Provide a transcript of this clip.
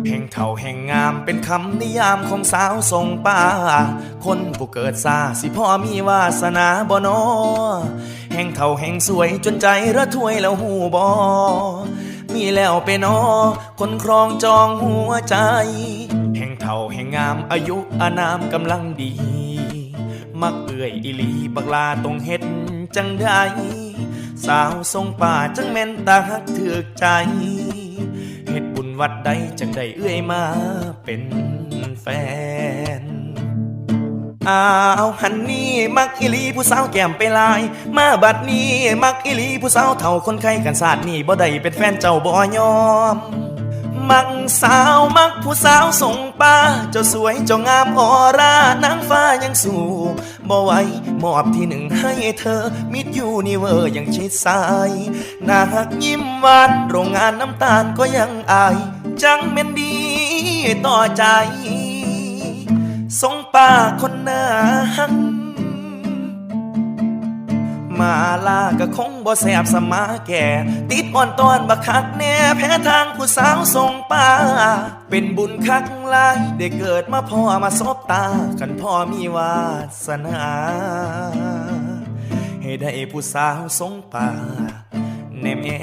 แห่งเฒ่าแห่งงามเป็นคำนิยามของสาวทรงป่าคนผู้เกิดซาสิพ่อมีวาสนาบ่นอแห่งเฒ่าแห่งสวยจนใจระทวยแล้วหูบ่มีแล้วไปนอคนครองจองหัวใจแห่งเฒ่าแห่งงามอายุอานามกำลังดีมักเอื่อยอีหลีบักลาต้องเฮ็ดจังใดสาวทรงป่าจังแม่นตาฮักถึกใจเฮ็ดบุญวัดใดจังได้เอื้อยมาเป็นแฟนอ้าวหันนี่มักอีหลีผู้สาวแก้มไปลายมาบัดนี้มักอีหลีผู้สาวเฒ่าคนไข้กันศาสตร์นี่บ่ได้เป็นแฟนเจ้าบ่ยอมมักสาวมักผู้สาวส่งป้าเจ้าสวยเจ้างามออร่านางฟ้ายังสู้บ่ไหวมอบที่หนึ่งให้เธอมิดยูนิเวอร์ยังชิดซ้ายน่าหักยิ้มหวานโรงงานน้ำตาลก็ยังอายจังแม่นดีต่อใจส่งป้าคนน่าหักมาลาก็คงบ่แสบสมาแก่ติดอ่อนตอนบักคักแน่แพ้ทางผู้สาวทรงป่าเป็นบุญคักหลายได้เกิดมาพ่อมาสบตาคันพ่อมีวาสนาให้ได้ผู้สาวทรงป่าแน่แม่